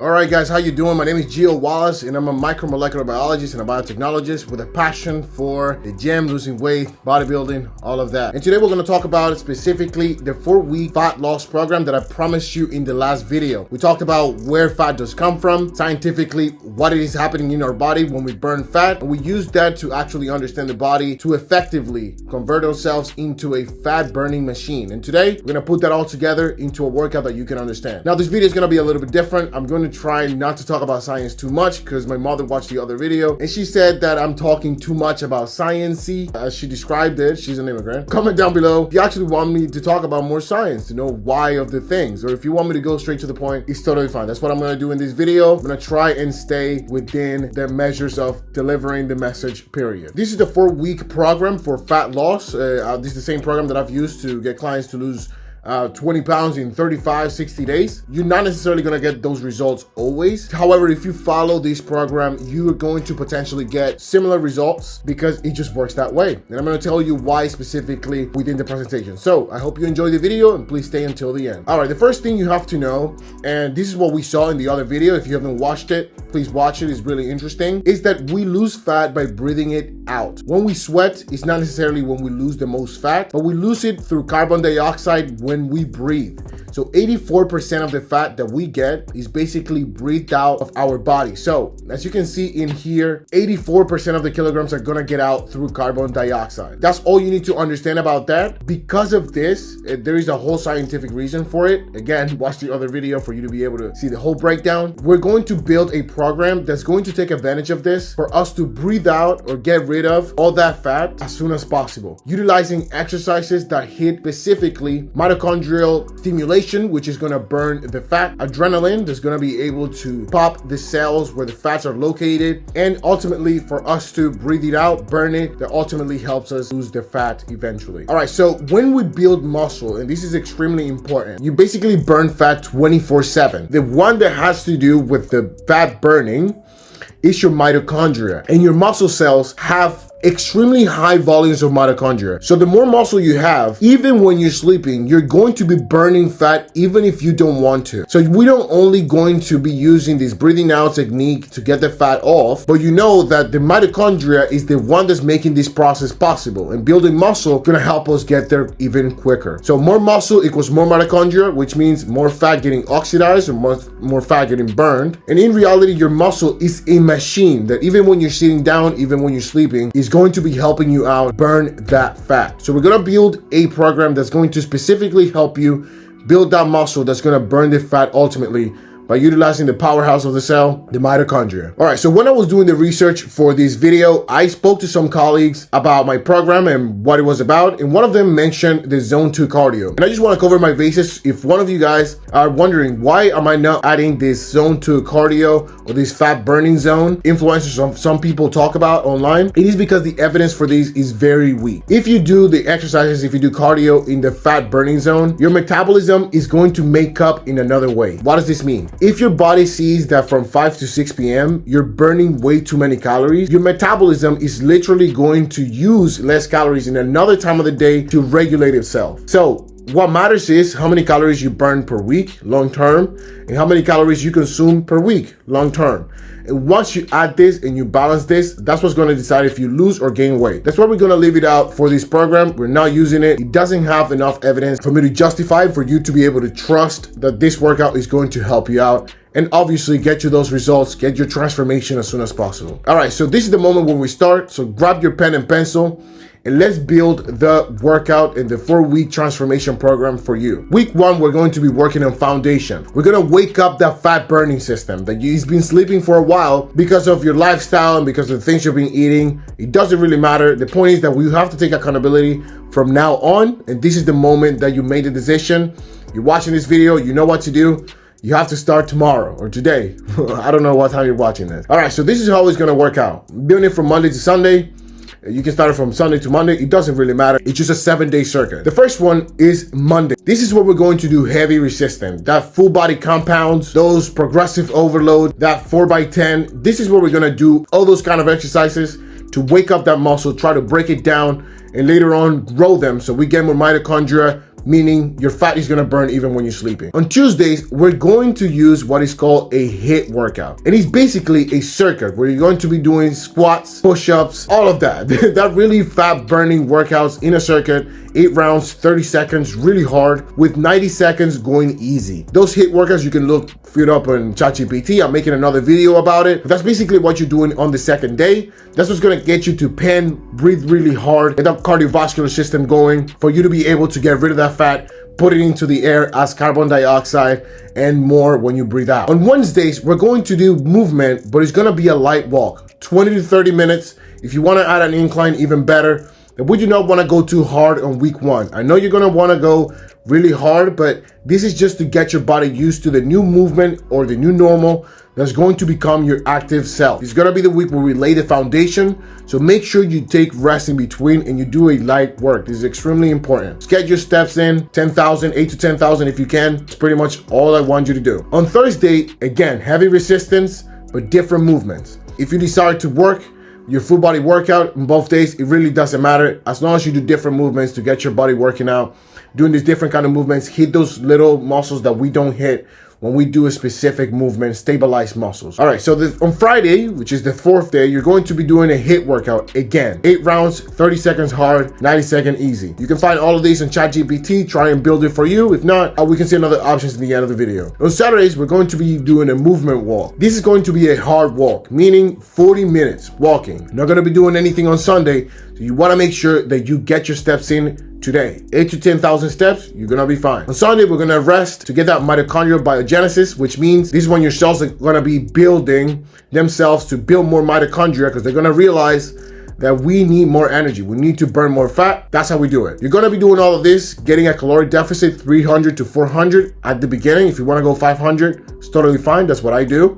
All right, guys, how you doing? My name is Geovanny Wallace, and I'm a micromolecular biologist and a biotechnologist with a passion for the gym, losing weight, bodybuilding, all of that. And today we're going to talk about specifically the 4-week fat loss program that I promised you in the last video. We talked about where fat does come from, scientifically, what it is happening in our body when we burn fat, and we use that to actually understand the body to effectively convert ourselves into a fat burning machine. And today we're going to put that all together into a workout that you can understand. Now, this video is going to be a little bit different. I'm going to try not to talk about science too much because my mother watched the other video and she said that I'm talking too much about science-y as she described it. She's an immigrant. Comment down below if you actually want me to talk about more science, to know why of the things, or if you want me to go straight to the point, it's totally fine. That's what I'm going to do in this video. I'm going to try and stay within the measures of delivering the message, period. This is the 4-week program for fat loss. This is the same program that I've used to get clients to lose 20 pounds in 35, 60 days. You're not necessarily going to get those results always. However, if you follow this program, you are going to potentially get similar results because it just works that way. And I'm going to tell you why specifically within the presentation. So I hope you enjoy the video and please stay until the end. All right, the first thing you have to know, and this is what we saw in the other video. If you haven't watched it, please watch it. It's really interesting. Is that we lose fat by breathing it out. When we sweat, it's not necessarily when we lose the most fat, but we lose it through carbon dioxide when we breathe. So 84% of the fat that we get is basically breathed out of our body. So as you can see in here, 84% of the kilograms are gonna get out through carbon dioxide. That's all you need to understand about that. Because of this, there is a whole scientific reason for it. Again, watch the other video for you to be able to see the whole breakdown. We're going to build a program that's going to take advantage of this for us to breathe out or get rid of all that fat as soon as possible, utilizing exercises that hit specifically mitochondrial stimulation, which is going to burn the fat, adrenaline that's going to be able to pop the cells where the fats are located, and ultimately for us to breathe it out, burn it, that ultimately helps us lose the fat eventually. All right, so when we build muscle, and this is extremely important, you basically burn fat 24/7. The one that has to do with the fat burning is your mitochondria, and your muscle cells have extremely high volumes of mitochondria. So the more muscle you have, even when you're sleeping, you're going to be burning fat even if you don't want to. So we don't only going to be using this breathing out technique to get the fat off, but you know that the mitochondria is the one that's making this process possible, and building muscle gonna help us get there even quicker. So more muscle equals more mitochondria, which means more fat getting oxidized or more fat getting burned. And in reality, your muscle is a machine that even when you're sitting down, even when you're sleeping, is going to be helping you out burn that fat. So we're going to build a program that's going to specifically help you build that muscle that's going to burn the fat ultimately by utilizing the powerhouse of the cell, the mitochondria. All right, so when I was doing the research for this video, I spoke to some colleagues about my program and what it was about, and one of them mentioned the Zone 2 cardio. And I just want to cover my bases. If one of you guys are wondering, why am I not adding this Zone 2 cardio or this fat burning zone influencers some people talk about online? It is because the evidence for these is very weak. If you do the exercises, if you do cardio in the fat burning zone, your metabolism is going to make up in another way. What does this mean? If your body sees that from 5 to 6 p.m. you're burning way too many calories, your metabolism is literally going to use less calories in another time of the day to regulate itself. So what matters is how many calories you burn per week, long term, and how many calories you consume per week, long term. And once you add this and you balance this, that's what's going to decide if you lose or gain weight. That's why we're going to leave it out for this program. We're not using it. It doesn't have enough evidence for me to justify, for you to be able to trust that this workout is going to help you out and obviously get you those results, get your transformation as soon as possible. All right, so this is the moment when we start. So grab your pen and pencil and let's build the workout and the 4-week transformation program for you. Week 1, we're going to be working on foundation. We're gonna wake up that fat burning system that you've been sleeping for a while because of your lifestyle and because of the things you've been eating. It doesn't really matter. The point is that we have to take accountability from now on, and this is the moment that you made the decision. You're watching this video, you know what to do. You have to start tomorrow or today. I don't know what time you're watching this. All right, so this is how it's gonna work out. Doing it from Monday to Sunday. You can start it from Sunday to Monday. It doesn't really matter. It's just a 7-day circuit. The first one is Monday. This is where we're going to do heavy resistance, that full body compounds, those progressive overload, that 4x10. This is where we're gonna do all those kind of exercises to wake up that muscle, try to break it down, and later on grow them so we get more mitochondria, meaning your fat is gonna burn even when you're sleeping. On Tuesdays, we're going to use what is called a HIIT workout. And it's basically a circuit where you're going to be doing squats, push-ups, all of that. That really fat burning workouts in a circuit, 8 rounds, 30 seconds, really hard, with 90 seconds going easy. Those HIIT workouts, you can look it up on ChatGPT. I'm making another video about it. But that's basically what you're doing on the second day. That's what's gonna get you to pen, breathe really hard, get that cardiovascular system going for you to be able to get rid of that fat, put it into the air as carbon dioxide and more when you breathe out. On Wednesdays, we're going to do movement, but it's gonna be a light walk, 20 to 30 minutes. If you wanna add an incline, even better. And we do not wanna go too hard on week 1. I know you're gonna wanna go really hard, but this is just to get your body used to the new movement or the new normal that's going to become your active self. It's gonna be the week where we lay the foundation, so make sure you take rest in between and you do a light work. This is extremely important. Just get your steps in, 10,000, 8 to 10,000 if you can. It's pretty much all I want you to do. On Thursday, again, heavy resistance, but different movements. If you decide to work your full body workout on both days, it really doesn't matter. As long as you do different movements to get your body working out, doing these different kind of movements, hit those little muscles that we don't hit when we do a specific movement, stabilize muscles. All right, so on Friday, which is the 4th day, you're going to be doing a HIIT workout again. 8 rounds, 30 seconds hard, 90 second easy. You can find all of these on ChatGPT, try and build it for you. If not, we can see another options in the end of the video. On Saturdays, we're going to be doing a movement walk. This is going to be a hard walk, meaning 40 minutes walking. Not gonna be doing anything on Sunday, so you wanna make sure that you get your steps in today. 8 to 10,000 steps, you're gonna be fine. On Sunday, we're gonna rest to get that mitochondrial biogenesis, which means this is when your cells are gonna be building themselves to build more mitochondria, because they're gonna realize that we need more energy. We need to burn more fat. That's how we do it. You're gonna be doing all of this, getting a caloric deficit 300 to 400 at the beginning. If you wanna go 500, it's totally fine. That's what I do.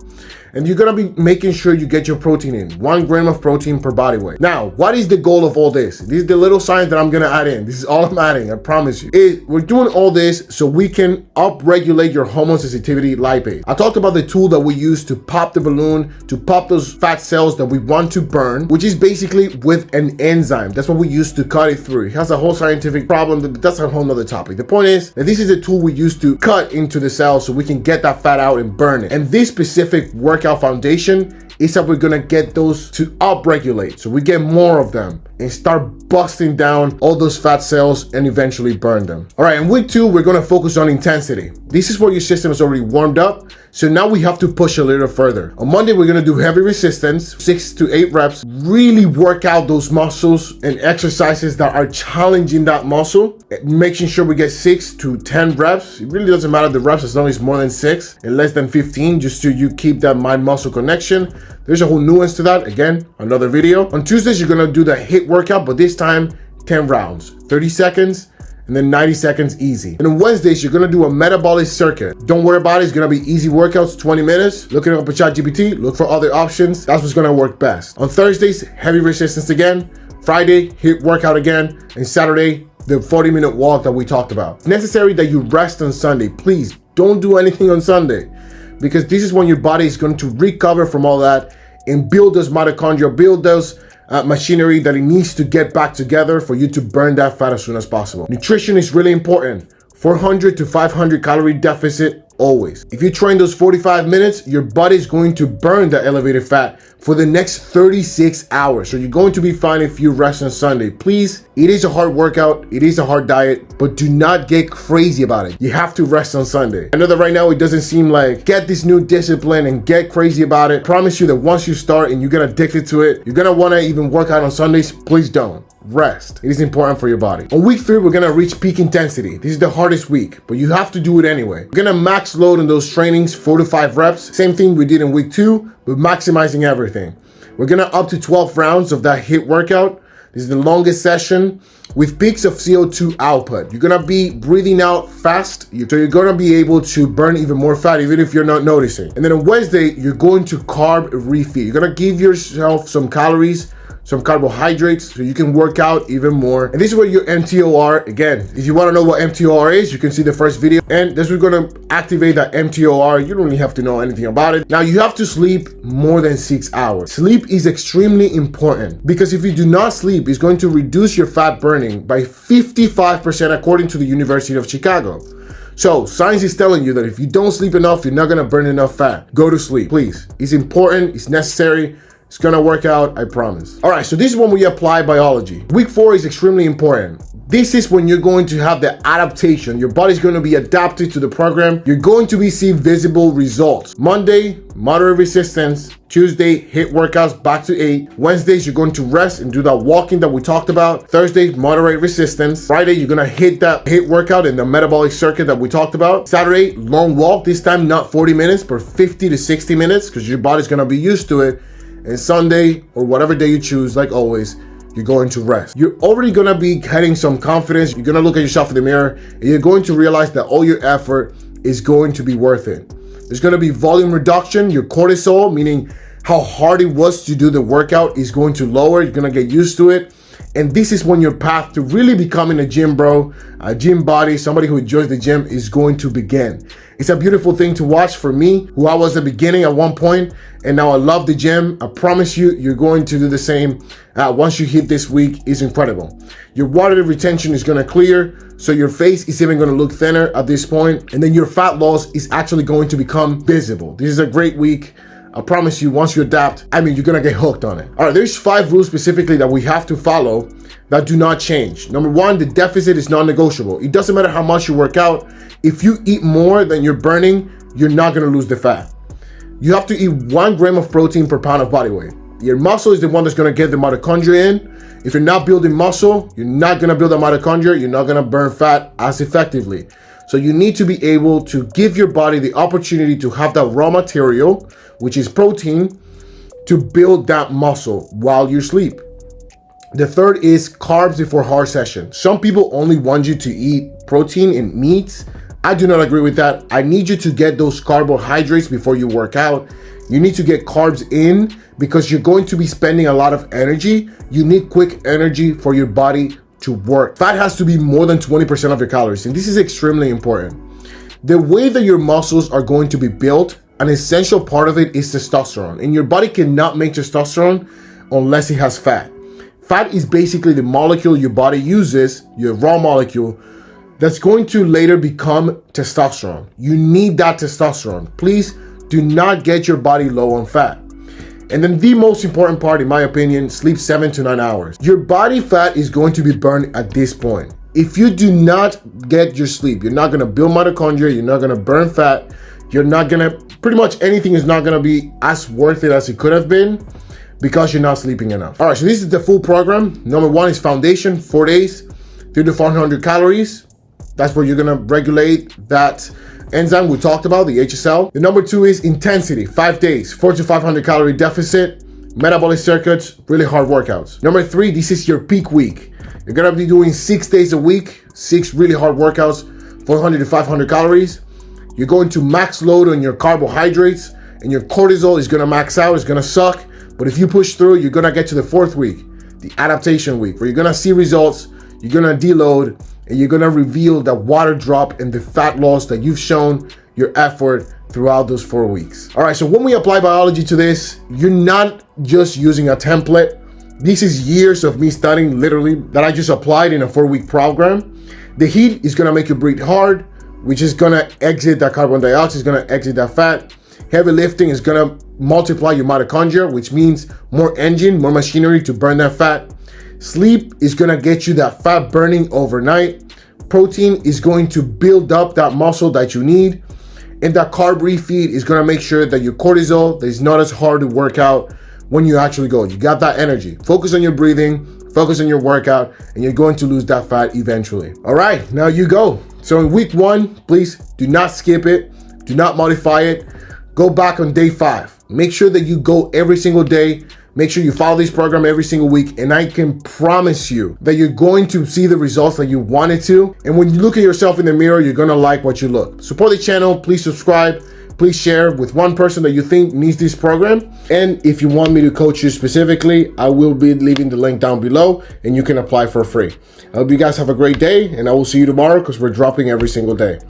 And you're gonna be making sure you get your protein in, 1 gram of protein per body weight. Now, what is the goal of all this? This is the little science that I'm gonna add in. This is all I'm adding, I promise you. We're doing all this so we can upregulate your hormone sensitivity lipase. I talked about the tool that we use to pop the balloon, to pop those fat cells that we want to burn, which is basically with an enzyme. That's what we use to cut it through. It has a whole scientific problem, but that's a whole nother topic. The point is that this is a tool we use to cut into the cells so we can get that fat out and burn it. And this specific workout foundation is that we're gonna get those to upregulate, so we get more of them and start busting down all those fat cells and eventually burn them. All right, in week 2, we're gonna focus on intensity. This is where your system is already warmed up, so now we have to push a little further. On Monday, we're gonna do heavy resistance, 6 to 8 reps, really work out those muscles and exercises that are challenging that muscle, making sure we get 6 to 10 reps. It really doesn't matter the reps as long as it's more than 6 and less than 15, just so you keep that mind-muscle connection. There's a whole nuance to that. Again, another video. On Tuesdays, you're gonna do the HIIT workout, but this time 10 rounds, 30 seconds, and then 90 seconds easy. And on Wednesdays, you're gonna do a metabolic circuit. Don't worry about it, it's gonna be easy workouts, 20 minutes. Look it up on ChatGPT, look for other options. That's what's gonna work best. On Thursdays, heavy resistance again. Friday, HIIT workout again. And Saturday, the 40-minute walk that we talked about. It's necessary that you rest on Sunday. Please, don't do anything on Sunday, because this is when your body is going to recover from all that and build those mitochondria, build those machinery that it needs to get back together for you to burn that fat as soon as possible. Nutrition is really important. 400 to 500 calorie deficit always. If you train those 45 minutes, your body's going to burn that elevated fat for the next 36 hours. So you're going to be fine if you rest on Sunday. Please, it is a hard workout, it is a hard diet, but do not get crazy about it. You have to rest on Sunday. I know that right now it doesn't seem like get this new discipline and get crazy about it. I promise you that once you start and you get addicted to it, you're gonna wanna even work out on Sundays. Please don't. Rest. It is important for your body. On week 3, we're gonna reach peak intensity. This is the hardest week, but you have to do it anyway. We're gonna max load on those trainings, 4 to 5 reps. Same thing we did in week 2, but maximizing everything. We're gonna up to 12 rounds of that HIIT workout. This is the longest session with peaks of CO2 output. You're gonna be breathing out fast, so you're gonna be able to burn even more fat, even if you're not noticing. And then on Wednesday, you're going to carb refeed. You're gonna give yourself some calories some carbohydrates so you can work out even more. And this is where your MTOR, again, if you want to know what MTOR is, you can see the first video. And this is going to activate that MTOR. You don't really have to know anything about it. Now you have to sleep more than 6 hours. Sleep is extremely important because if you do not sleep, it's going to reduce your fat burning by 55% according to the University of Chicago. So science is telling you that if you don't sleep enough, you're not going to burn enough fat. Go to sleep, please. It's important, it's necessary. It's gonna work out, I promise. All right, so this is when we apply biology. Week 4 is extremely important. This is when you're going to have the adaptation. Your body's going to be adapted to the program. You're going to see visible results. Monday, moderate resistance. Tuesday, HIIT workouts back to 8. Wednesdays, you're going to rest and do that walking that we talked about. Thursday, moderate resistance. Friday, you're going to hit that HIIT workout in the metabolic circuit that we talked about. Saturday, long walk. This time, not 40 minutes, but 50 to 60 minutes because your body's going to be used to it. And Sunday, or whatever day you choose, like always, you're going to rest. You're already gonna be getting some confidence. You're gonna look at yourself in the mirror and you're going to realize that all your effort is going to be worth it. There's gonna be volume reduction. Your cortisol, meaning how hard it was to do the workout, is going to lower. You're gonna get used to it. And this is when your path to really becoming a gym bro, a gym body, somebody who enjoys the gym is going to begin. It's a beautiful thing to watch for me, who I was at the beginning at one point, and now I love the gym. I promise you, you're going to do the same once you hit this week. It's incredible. Your water retention is gonna clear, so your face is even gonna look thinner at this point, and then your fat loss is actually going to become visible. This is a great week. I promise you, once you adapt, you're gonna get hooked on it. All right, there's 5 rules specifically that we have to follow that do not change. Number 1, the deficit is non-negotiable. It doesn't matter how much you work out. If you eat more than you're burning, you're not gonna lose the fat. You have to eat 1 gram of protein per pound of body weight. Your muscle is the one that's gonna get the mitochondria in. If you're not building muscle, you're not gonna build the mitochondria, you're not gonna burn fat as effectively. So you need to be able to give your body the opportunity to have that raw material, which is protein, to build that muscle while you sleep. The third is carbs before hard session. Some people only want you to eat protein and meats. I do not agree with that. I need you to get those carbohydrates before you work out. You need to get carbs in because you're going to be spending a lot of energy. You need quick energy for your body to work. Fat has to be more than 20% of your calories, and this is extremely important. The way that your muscles are going to be built, an essential part of it is testosterone, and your body cannot make testosterone unless it has fat. Fat is basically the molecule your body uses, your raw molecule, that's going to later become testosterone. You need that testosterone. Please do not get your body low on fat. And then the most important part, in my opinion, sleep 7 to 9 hours. Your body fat is going to be burned at this point. If you do not get your sleep, you're not gonna build mitochondria, you're not gonna burn fat, you're not gonna, pretty much anything is not gonna be as worth it as it could have been because you're not sleeping enough. All right, so this is the full program. Number 1 is foundation, 4 days, 300 to 400 calories. That's where you're gonna regulate that enzyme we talked about, the HSL. The number 2 is intensity, 5 days, 400 to 500 calorie deficit, metabolic circuits, really hard workouts. Number 3, this is your peak week. You're gonna be doing 6 days a week, 6 really hard workouts, 400 to 500 calories. You're going to max load on your carbohydrates, and your cortisol is gonna max out, it's gonna suck. But if you push through, you're gonna get to the 4th week, the adaptation week, where you're gonna see results, you're gonna deload, and you're gonna reveal that water drop and the fat loss that you've shown your effort throughout those 4 weeks. All right, so when we apply biology to this, you're not just using a template. This is years of me studying, literally, that I just applied in a 4-week program. The heat is gonna make you breathe hard, which is gonna exit that carbon dioxide, is gonna exit that fat. Heavy lifting is gonna multiply your mitochondria, which means more engine, more machinery to burn that fat. Sleep is gonna get you that fat burning overnight. Protein is going to build up that muscle that you need. And that carb refeed is gonna make sure that your cortisol is not as hard to work out when you actually go. You got that energy. Focus on your breathing, focus on your workout, and you're going to lose that fat eventually. All right, now you go. So in week 1, please do not skip it. Do not modify it. Go back on day 5. Make sure that you go every single day. Make sure you follow this program every single week, and I can promise you that you're going to see the results that you wanted to. And when you look at yourself in the mirror, you're gonna like what you look. Support the channel, please subscribe, please share with one person that you think needs this program. And if you want me to coach you specifically, I will be leaving the link down below and you can apply for free. I hope you guys have a great day, and I will see you tomorrow because we're dropping every single day.